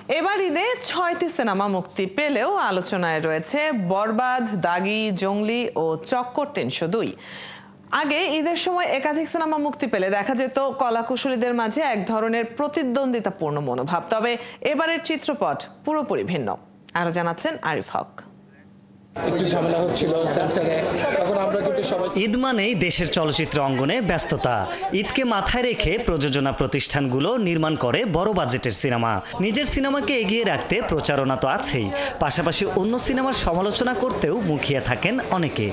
এবার ঈদে ৬টি সিনেমা মুক্তি পেলেও আলোচনায় রয়েছে বরবাদ, দাগি, জঙ্গলি ও চক্কর ৩০২। আগে ঈদের সময় একাধিক সিনেমা মুক্তি পেলে দেখা যেত কলাকুশলীদের মাঝে এক ধরনের প্রতিদ্বন্দ্বিতাপূর্ণ মনোভাব। তবে এবারের চিত্রপট পুরোপুরি ভিন্ন। আরো জানাচ্ছেন আরিফ হক। ঈদ মানেই দেশের চলচ্চিত্র অঙ্গনে ব্যস্ততা। ঈদকে মাথায় রেখে প্রযোজনা প্রতিষ্ঠানগুলো নির্মাণ করে বড় বাজেটের সিনেমা। নিজের সিনেমাকে এগিয়ে রাখতে প্রচারণা তো আছেই, পাশাপাশি অন্য সিনেমার সমালোচনা করতেও মুখিয়ে থাকেন অনেকে।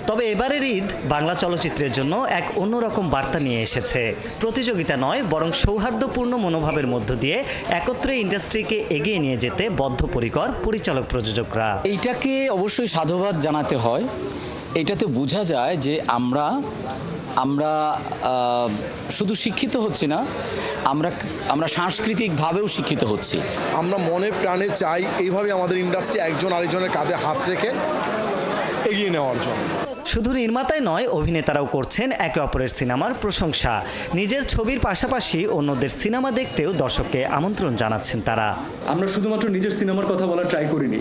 তবে এবারের ঈদ বাংলা চলচ্চিত্রের জন্য এক অন্যরকম বার্তা নিয়ে এসেছে। প্রতিযোগিতা নয়, বরং সৌহার্দ্যপূর্ণ মনোভাবের মধ্য দিয়ে একত্রে ইন্ডাস্ট্রিকে এগিয়ে নিয়ে যেতে বদ্ধপরিকর পরিচালক প্রযোজকরা। এইটাকে অবশ্যই সাধুবাদ জানাতে হয়। এটাতে বোঝা যায় যে আমরা শুধু শিক্ষিত হচ্ছি না, আমরা সাংস্কৃতিকভাবেও শিক্ষিত হচ্ছি। আমরা মনে প্রাণে চাই এইভাবে আমাদের ইন্ডাস্ট্রি একজন আরেকজনের কাঁধে হাত রেখে এগিয়ে নেওয়ার জন্য। শুধু নির্মাতাই নয়, অভিনেতারাও করছেন একে অপরের সিনেমার প্রশংসা। নিজের ছবির পাশাপাশি অন্যদের সিনেমা দেখতেও দর্শককে আমন্ত্রণ জানাচ্ছেন তারা। আমরা শুধুমাত্র নিজের সিনেমার কথা বলা ট্রাই করিনি,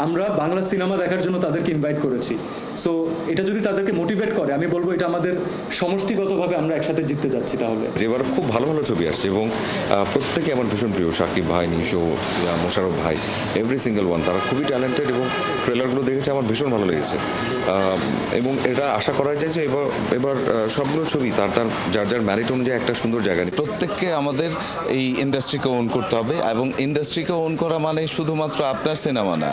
আমরা বাংলা সিনেমা দেখার জন্য তাদেরকে ইনভাইট করেছি। সো এটা যদি তাদেরকে মোটিভেট করে, আমি বলবো এটা আমাদের সমষ্টিগতভাবে আমরা একসাথে জিততে যাচ্ছি। তাহলে এবার খুব ভালো ভালো ছবি আসছে এবং প্রত্যেকে আমার ভীষণ প্রিয়। শাকিব ভাই, নিশো, মোশারফ ভাই, এভরি সিঙ্গেল ওয়ান, তারা খুবই ট্যালেন্টেড এবং ট্রেলারগুলো দেখেছে আমার ভীষণ ভালো লেগেছে। এবং এটা আশা করা যায় যে এবার সবগুলো ছবি তার যার যার ম্যারিট অনুযায়ী একটা সুন্দর জায়গা। প্রত্যেককে আমাদের এই ইন্ডাস্ট্রিকে ওন করতে হবে, এবং ইন্ডাস্ট্রিকে ওন করা মানে শুধুমাত্র আপনার সিনেমা না,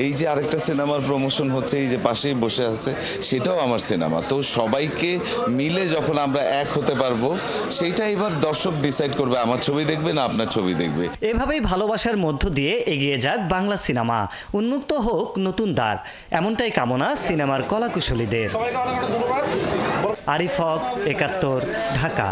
এই যে আরেকটা সিনেমার প্রমোশন হচ্ছে এই যে পাশেই বসে আছে, সেটাও আমার সিনেমা। তো সবাইকে মিলে যখন আমরা এক হতে পারবো, সেইটা এবার দর্শক ডিসাইড করবে আমার ছবি দেখবে না আপনার ছবি দেখবে। এভাবেই ভালোবাসার মধ্য দিয়ে এগিয়ে যাক বাংলা সিনেমা, উন্মুক্ত হোক নতুন দ্বার, এমনটাই কামনা সিনেমার কলাকুশলীদের। আরিফ হক, ৭১, ঢাকা।